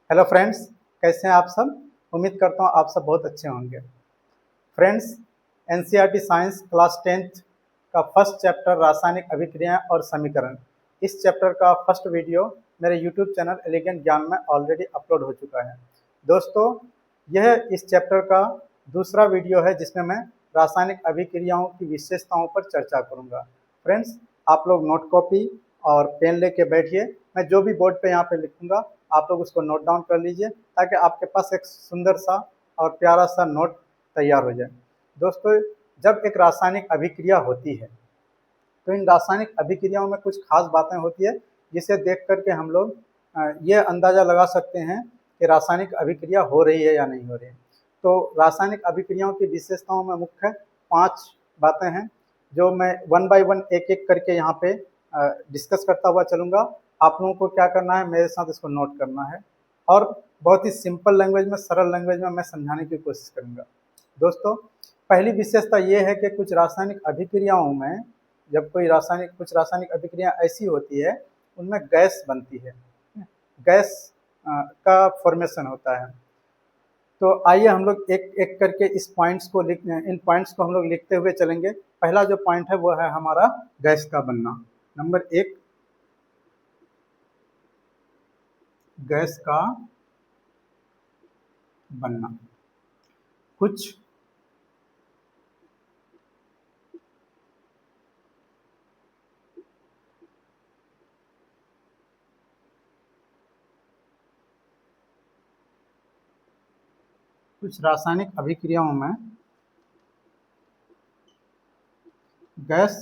Hello friends, कैसे हैं आप सब। उम्मीद करता हूँ आप सब बहुत अच्छे होंगे। Friends, NCERT science class 10th का फर्स्ट चैप्टर रासायनिक अभिक्रियाएं और समीकरण, इस चैप्टर का फर्स्ट वीडियो मेरे यूट्यूब चैनल एलिगेंट ज्ञान में ऑलरेडी अपलोड हो चुका है। दोस्तों, यह इस चैप्टर का दूसरा वीडियो है जिसमें मैं रासायनिक अभिक्रियाओं की विशेषताओं पर चर्चा करूँगा। फ्रेंड्स, आप लोग नोट कॉपी और पेन लेके बैठिए। मैं जो भी बोर्ड पे यहाँ पे लिखूंगा आप लोग उसको नोट डाउन कर लीजिए ताकि आपके पास एक सुंदर सा और प्यारा सा नोट तैयार हो जाए। दोस्तों, जब एक रासायनिक अभिक्रिया होती है तो इन रासायनिक अभिक्रियाओं में कुछ खास बातें होती है जिसे देख करके हम लोग ये अंदाज़ा लगा सकते हैं कि रासायनिक अभिक्रिया हो रही है या नहीं हो रही है। तो रासायनिक अभिक्रियाओं की विशेषताओं में मुख्य 5 बातें हैं जो मैं वन बाय वन एक एक करके यहाँ पे डिस्कस करता हुआ चलूँगा। आप लोगों को क्या करना है, मेरे साथ इसको नोट करना है और बहुत ही सिंपल लैंग्वेज में, सरल लैंग्वेज में मैं समझाने की कोशिश करूँगा। दोस्तों, पहली विशेषता ये है कि कुछ रासायनिक अभिक्रियाओं में जब कुछ रासायनिक अभिक्रिया ऐसी होती है उनमें गैस बनती है, गैस का फॉर्मेशन होता है। तो आइए हम लोग एक एक करके इन पॉइंट्स को हम लोग लिखते हुए चलेंगे। पहला जो पॉइंट है वो है हमारा गैस का बनना। नंबर 1, गैस का बनना। कुछ रासायनिक अभिक्रियाओं में गैस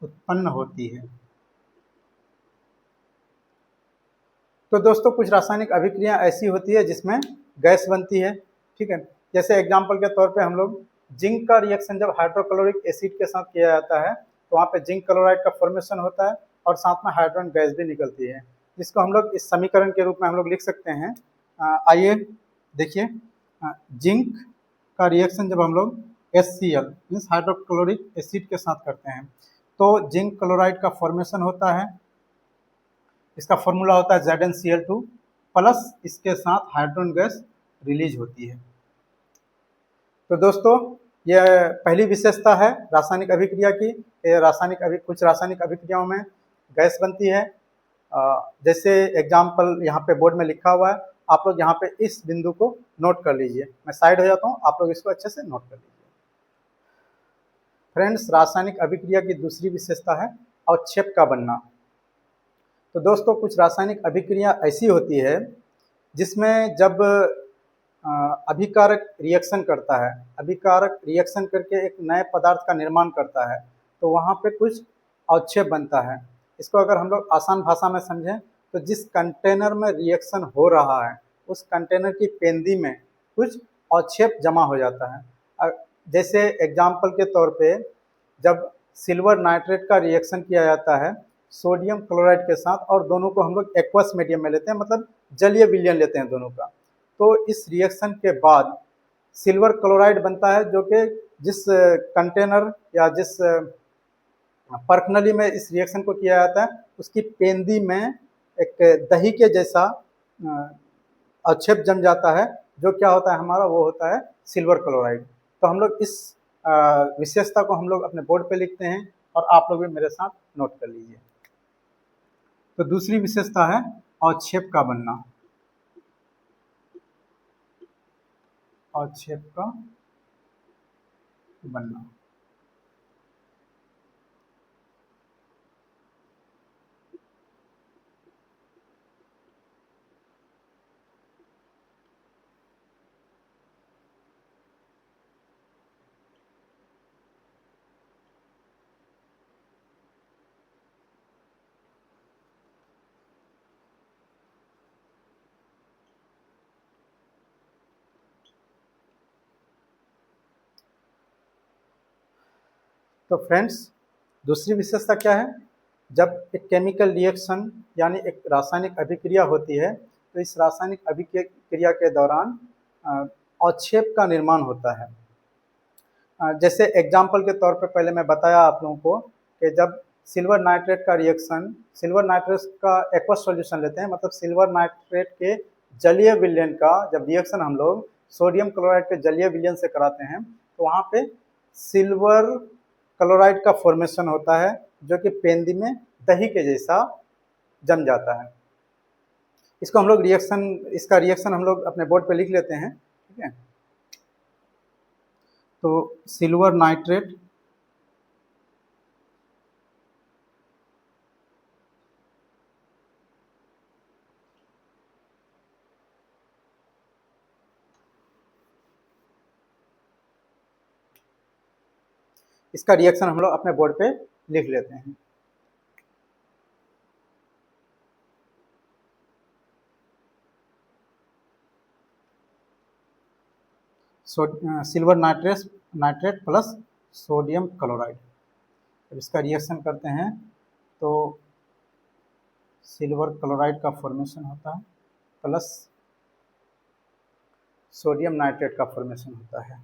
उत्पन्न होती है। तो दोस्तों, कुछ रासायनिक अभिक्रिया ऐसी होती है जिसमें गैस बनती है, ठीक है। जैसे एग्जांपल के तौर पे हम लोग जिंक का रिएक्शन जब हाइड्रोक्लोरिक एसिड के साथ किया जाता है तो वहाँ पे जिंक क्लोराइड का फॉर्मेशन होता है और साथ में हाइड्रोजन गैस भी निकलती है, जिसको हम लोग इस समीकरण के रूप में हम लोग लिख सकते हैं। आइए देखिए, जिंक का रिएक्शन जब हम लोग HCl मीन्स हाइड्रोक्लोरिक एसिड के साथ करते हैं तो जिंक क्लोराइड का फॉर्मेशन होता है। इसका फॉर्मूला होता है ZnCl2 प्लस इसके साथ हाइड्रोजन गैस रिलीज होती है। तो दोस्तों, यह पहली विशेषता है रासायनिक अभिक्रिया की। कुछ रासायनिक अभिक्रियाओं में गैस बनती है। जैसे एग्जाम्पल यहाँ पे बोर्ड में लिखा हुआ है, आप लोग यहाँ पे इस बिंदु को नोट कर लीजिए। मैं साइड हो जाता हूँ, आप लोग इसको अच्छे से नोट कर लीजिए। फ्रेंड्स, रासायनिक अभिक्रिया की दूसरी विशेषता है अवक्षेप का बनना। तो दोस्तों, कुछ रासायनिक अभिक्रिया ऐसी होती है जिसमें जब अभिकारक रिएक्शन करता है, अभिकारक रिएक्शन करके एक नए पदार्थ का निर्माण करता है तो वहाँ पे कुछ अवक्षेप बनता है। इसको अगर हम लोग आसान भाषा में समझें तो जिस कंटेनर में रिएक्शन हो रहा है उस कंटेनर की पेंदी में कुछ अवक्षेप जमा हो जाता है। जैसे एग्जाम्पल के तौर पे जब सिल्वर नाइट्रेट का रिएक्शन किया जाता है सोडियम क्लोराइड के साथ और दोनों को हम लोग एक्वस मीडियम में लेते हैं, मतलब जलीय विलयन लेते हैं दोनों का, तो इस रिएक्शन के बाद सिल्वर क्लोराइड बनता है जो कि जिस कंटेनर या जिस परखनली में इस रिएक्शन को किया जाता है उसकी पेंदी में एक दही के जैसा अवक्षेप जम जाता है, जो क्या होता है हमारा, वो होता है सिल्वर क्लोराइड। तो हम लोग इस विशेषता को हम लोग अपने बोर्ड पे लिखते हैं और आप लोग भी मेरे साथ नोट कर लीजिए। तो दूसरी विशेषता है अवक्षेप का बनना। अवक्षेप का बनना। तो फ्रेंड्स, दूसरी विशेषता क्या है, जब एक केमिकल रिएक्शन यानी एक रासायनिक अभिक्रिया होती है तो इस रासायनिक अभिक्रिया के दौरान अवक्षेप का निर्माण होता है। जैसे एग्जाम्पल के तौर पे पहले मैं बताया आप लोगों को कि जब सिल्वर नाइट्रेट का रिएक्शन, सिल्वर नाइट्रेट का एक्वस सॉल्यूशन लेते हैं, मतलब सिल्वर नाइट्रेट के जलीय विलयन का जब रिएक्शन हम लोग सोडियम क्लोराइड के जलीय विलयन से कराते हैं तो वहाँ पे सिल्वर क्लोराइड का फॉर्मेशन होता है जो कि पेंदी में दही के जैसा जम जाता है। इसको हम लोग रिएक्शन, इसका रिएक्शन हम लोग अपने बोर्ड पे लिख लेते हैं, ठीक है। तो सिल्वर नाइट्रेट इसका रिएक्शन हम लोग अपने बोर्ड पे लिख लेते हैं। Silver nitrate plus sodium chloride, जब इसका रिएक्शन करते हैं तो सिल्वर क्लोराइड का फॉर्मेशन होता है प्लस सोडियम नाइट्रेट का फॉर्मेशन होता है।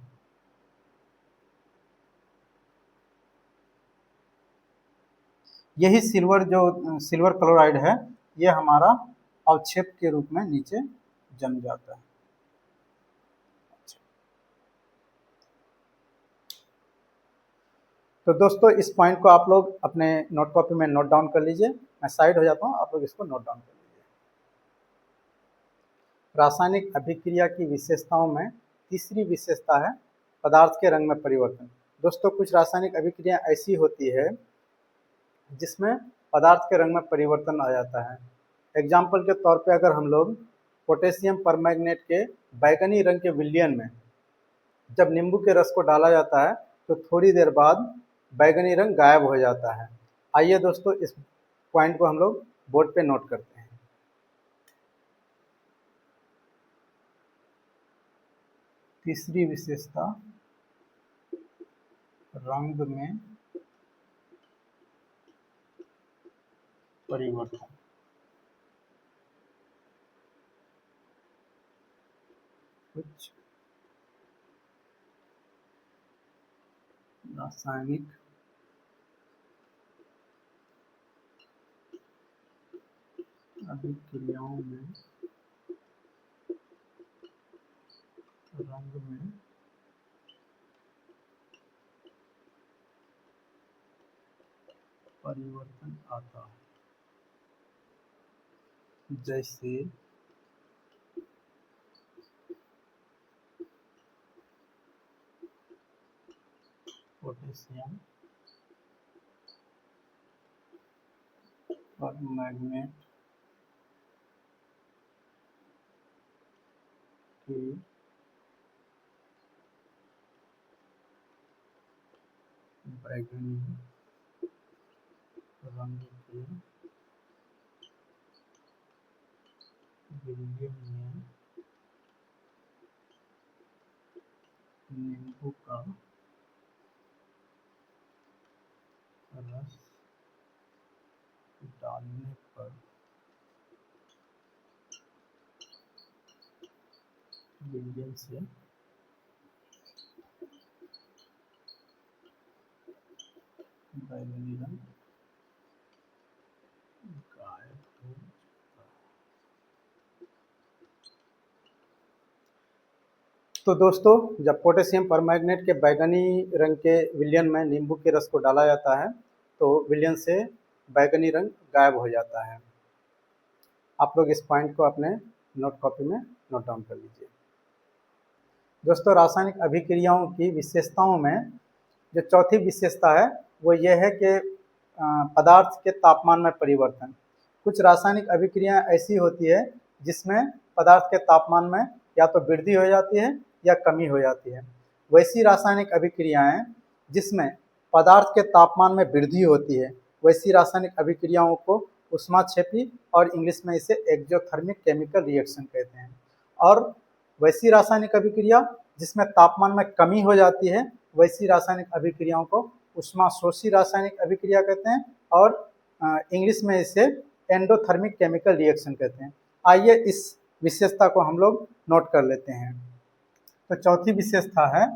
यही सिल्वर क्लोराइड है, ये हमारा अवक्षेप के रूप में नीचे जम जाता है। तो दोस्तों इस पॉइंट को आप लोग अपने नोट कॉपी में नोट डाउन कर लीजिए। मैं साइड हो जाता हूँ, आप लोग इसको नोट डाउन कर लीजिए। रासायनिक अभिक्रिया की विशेषताओं में तीसरी विशेषता है पदार्थ के रंग में परिवर्तन। दोस्तों कुछ रासायनिक अभिक्रिया ऐसी होती है जिसमें पदार्थ के रंग में परिवर्तन आ जाता है। एग्जाम्पल के तौर पे अगर हम लोग पोटेशियम परमैंगनेट के बैगनी रंग के विलयन में जब नींबू के रस को डाला जाता है तो थोड़ी देर बाद बैगनी रंग गायब हो जाता है। आइए दोस्तों इस पॉइंट को हम लोग बोर्ड पे नोट करते हैं। तीसरी विशेषता रंग में परिवर्तन। कुछ रासायनिक अभिक्रियाओं में रंग में परिवर्तन आता है, जैसे पोटेशियम परमैंगनेट के बैगनी रंग के विलयन में नींबू का रस डालने पर विलयन से बैगनी रंग गायब हो जाता है। तो दोस्तों जब पोटेशियम परमैंगनेट के बैगनी रंग के विलयन में नींबू के रस को डाला जाता है तो विलयन से बैगनी रंग गायब हो जाता है। आप लोग इस पॉइंट को अपने नोट कॉपी में नोट डाउन कर लीजिए। दोस्तों रासायनिक अभिक्रियाओं की विशेषताओं में जो चौथी विशेषता है वो ये है कि पदार्थ के तापमान में परिवर्तन। कुछ रासायनिक अभिक्रियाएं ऐसी होती है जिसमें पदार्थ के तापमान में या तो वृद्धि हो जाती है या कमी हो जाती है। वैसी रासायनिक अभिक्रियाएं जिसमें पदार्थ के तापमान में वृद्धि होती है, वैसी रासायनिक अभिक्रियाओं को ऊष्माक्षेपी और इंग्लिश में इसे एक्सोथर्मिक केमिकल रिएक्शन कहते हैं। और वैसी रासायनिक अभिक्रिया जिसमें तापमान में कमी हो जाती है, वैसी रासायनिक अभिक्रियाओं को ऊष्माशोषी रासायनिक अभिक्रिया कहते हैं और इंग्लिश में इसे एंडोथर्मिक केमिकल रिएक्शन कहते हैं। आइए इस विशेषता को हम लोग नोट कर लेते हैं। तो चौथी विशेषता है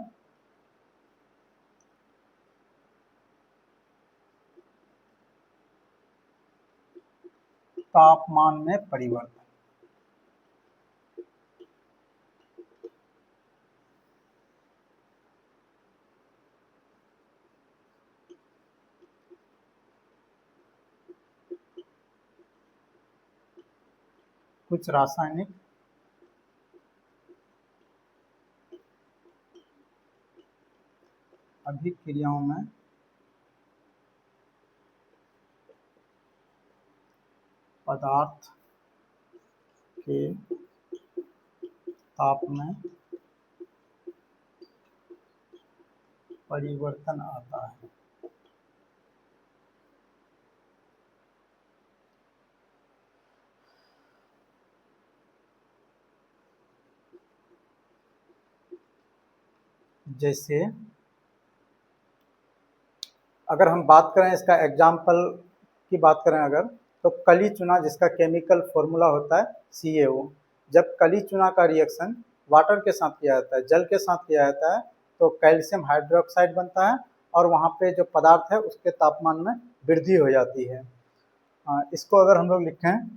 तापमान में परिवर्तन। कुछ रासायनिक अभिक्रियाओं में पदार्थ के ताप में परिवर्तन आता है। जैसे अगर हम बात करें, इसका एग्जाम्पल की बात करें अगर, तो कली चूना जिसका केमिकल फॉर्मूला होता है CaO, जब कली चूना का रिएक्शन वाटर के साथ किया जाता है, जल के साथ किया जाता है, तो कैल्शियम हाइड्रोक्साइड बनता है और वहाँ पे जो पदार्थ है उसके तापमान में वृद्धि हो जाती है। इसको अगर हम लोग लिखें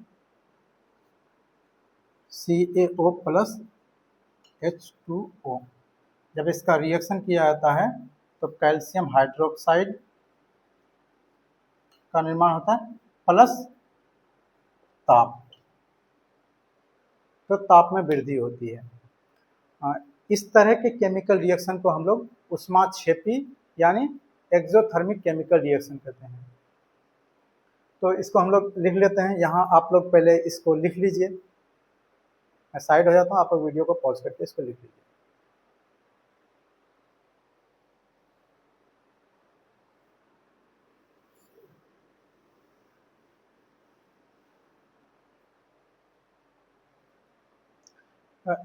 CaO प्लस H2O, जब इसका रिएक्शन किया जाता है तो कैल्शियम हाइड्रोक्साइड का निर्माण होता है प्लस ताप, तो ताप में वृद्धि होती है। इस तरह के केमिकल रिएक्शन को हम लोग ऊष्माक्षेपी यानी एक्सोथर्मिक केमिकल रिएक्शन कहते हैं। तो इसको हम लोग लिख लेते हैं। यहाँ आप लोग पहले इसको लिख लीजिए, मैं साइड हो जाता हूँ, आप लोग वीडियो को पॉज करके इसको लिख लीजिए।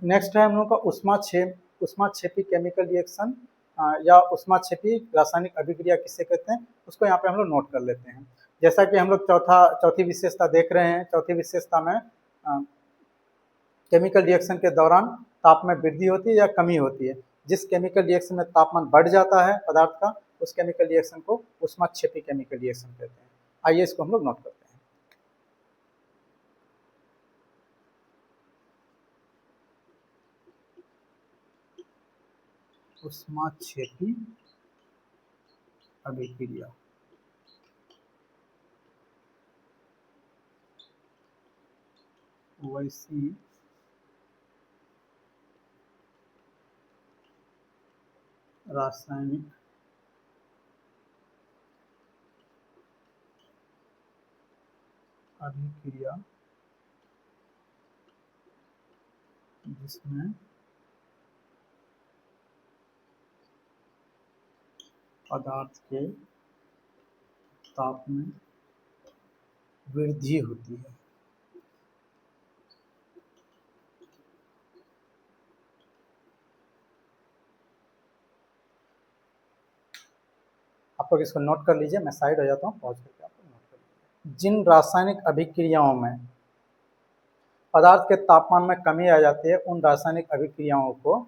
नेक्स्ट है हम लोग का ऊष्माक्षेपी केमिकल रिएक्शन या ऊष्माक्षेपी रासायनिक अभिक्रिया किसे कहते हैं, उसको यहाँ पे हम लोग नोट कर लेते हैं। जैसा कि हम लोग चौथी विशेषता देख रहे हैं, चौथी विशेषता में केमिकल रिएक्शन के दौरान ताप में वृद्धि होती है या कमी होती है। जिस केमिकल रिएक्शन में तापमान बढ़ जाता है पदार्थ का, उस केमिकल रिएक्शन को ऊष्माक्षेपी केमिकल रिएक्शन कहते हैं। आइए इसको हम लोग नोट करते हैं। ऊष्माक्षेपी अभिक्रिया, वैसी रासायनिक अभिक्रिया जिसमें पदार्थ के ताप में वृद्धि होती है। आप लोग इसको नोट कर लीजिए, मैं साइड हो जाता हूँ, पॉज करके आप लोग नोट कर लीजिए। जिन रासायनिक अभिक्रियाओं में पदार्थ के तापमान में कमी आ जाती है, उन रासायनिक अभिक्रियाओं को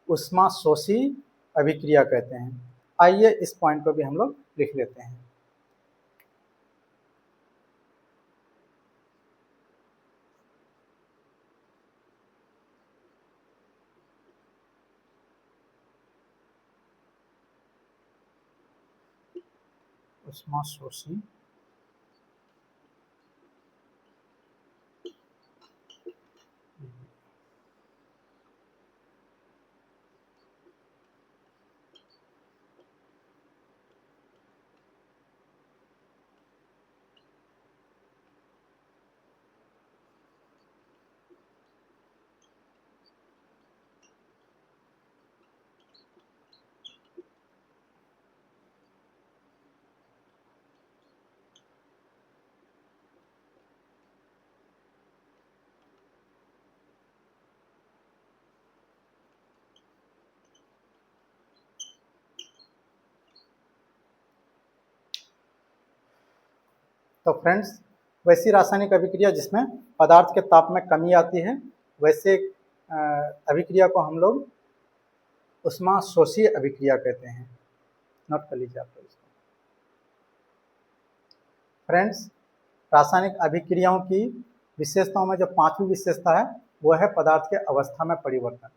ऊष्माशोषी अभिक्रिया कहते हैं। आइए इस पॉइंट को भी हम लोग लिख लेते हैं। ऊष्माशोषी तो फ्रेंड्स, वैसी रासायनिक अभिक्रिया जिसमें पदार्थ के ताप में कमी आती है, वैसे अभिक्रिया को हम लोग ऊष्माशोषी अभिक्रिया कहते हैं। नोट कर लीजिए आप लोग इसको। फ्रेंड्स, रासायनिक अभिक्रियाओं की विशेषताओं में जो पांचवी विशेषता है वो है पदार्थ के अवस्था में परिवर्तन।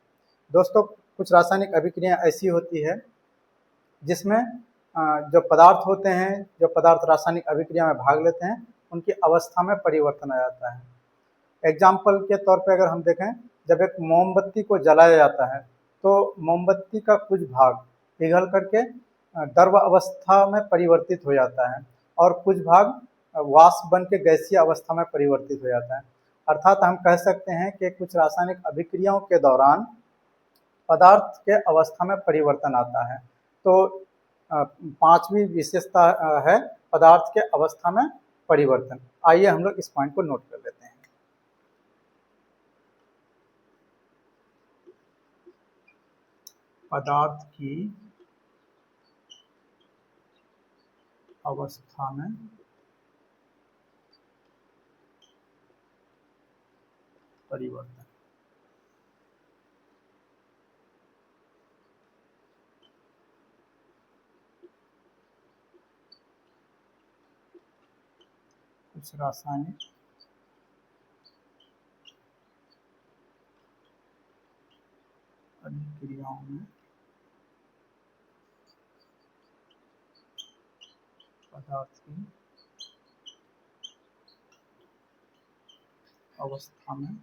दोस्तों, कुछ रासायनिक अभिक्रियाएं ऐसी होती है जिसमें जो पदार्थ होते हैं, जो पदार्थ रासायनिक अभिक्रिया में भाग लेते हैं, उनकी अवस्था में परिवर्तन आ जाता है। एग्जाम्पल के तौर पे अगर हम देखें, जब एक मोमबत्ती को जलाया जाता है तो मोमबत्ती का कुछ भाग पिघल करके द्रव अवस्था में परिवर्तित हो जाता है और कुछ भाग वाष्प बन के गैसीय अवस्था में परिवर्तित हो जाता है। अर्थात हम कह सकते हैं कि कुछ रासायनिक अभिक्रियाओं के दौरान पदार्थ के अवस्था में परिवर्तन आता है। तो पांचवी विशेषता है पदार्थ के अवस्था में परिवर्तन। आइए हम लोग इस पॉइंट को नोट कर लेते हैं। पदार्थ की अवस्था में परिवर्तन। कुछ रासायनिक अभिक्रियाओं में पदार्थ की अवस्था में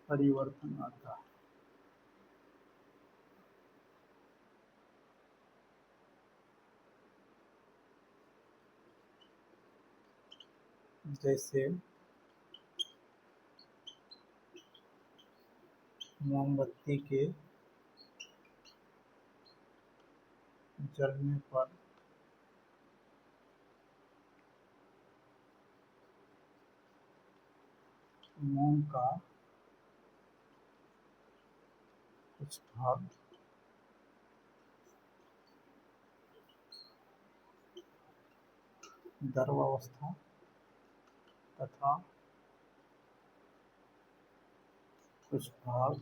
परिवर्तन आता है। जैसे मोमबत्ती के जलने पर मोम का कुछ भाग द्रवावस्था तथा कुछ भाग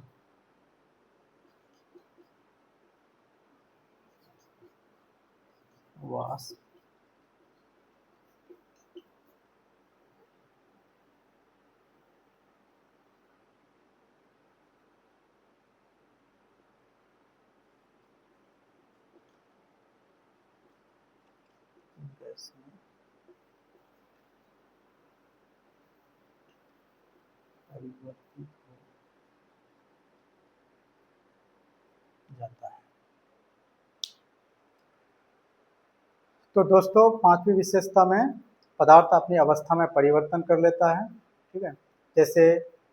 वाष्प गैस में परिवर्तित हो जाता है। तो दोस्तों, पांचवी विशेषता में पदार्थ अपनी अवस्था में परिवर्तन कर लेता है। ठीक है, जैसे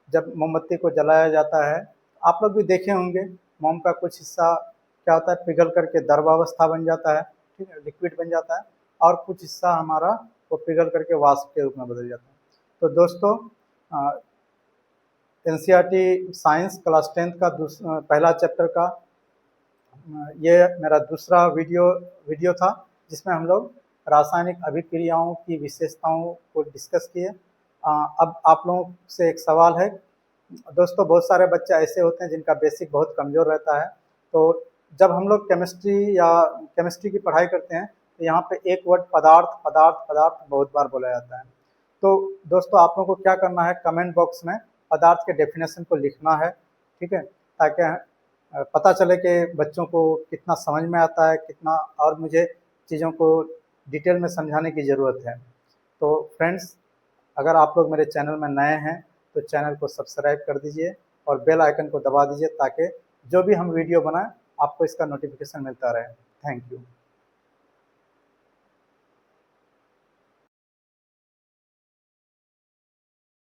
जब मोमबत्ती को जलाया जाता है, आप लोग भी देखे होंगे, मोम का कुछ हिस्सा क्या होता है, पिघल करके द्रवावस्था बन जाता है, ठीक है, लिक्विड बन जाता है, और कुछ हिस्सा हमारा वो पिघल करके वाष्प के रूप में बदल जाता है। तो दोस्तों, एनसीईआरटी साइंस क्लास 10 का पहला चैप्टर का ये मेरा दूसरा वीडियो था, जिसमें हम लोग रासायनिक अभिक्रियाओं की विशेषताओं को डिस्कस किए। अब आप लोगों से एक सवाल है दोस्तों, बहुत सारे बच्चे ऐसे होते हैं जिनका बेसिक बहुत कमज़ोर रहता है। तो जब हम लोग केमिस्ट्री की पढ़ाई करते हैं तो यहाँ पे एक वर्ड पदार्थ पदार्थ पदार्थ बहुत बार बोला जाता है। तो दोस्तों, आप लोगों को क्या करना है, कमेंट बॉक्स में पदार्थ के डेफिनेशन को लिखना है, ठीक है, ताकि पता चले कि बच्चों को कितना समझ में आता है, कितना और मुझे चीज़ों को डिटेल में समझाने की ज़रूरत है। तो फ्रेंड्स, अगर आप लोग मेरे चैनल में नए हैं तो चैनल को सब्सक्राइब कर दीजिए और बेल आइकन को दबा दीजिए, ताकि जो भी हम वीडियो बनाएं आपको इसका नोटिफिकेशन मिलता रहे। Thank you.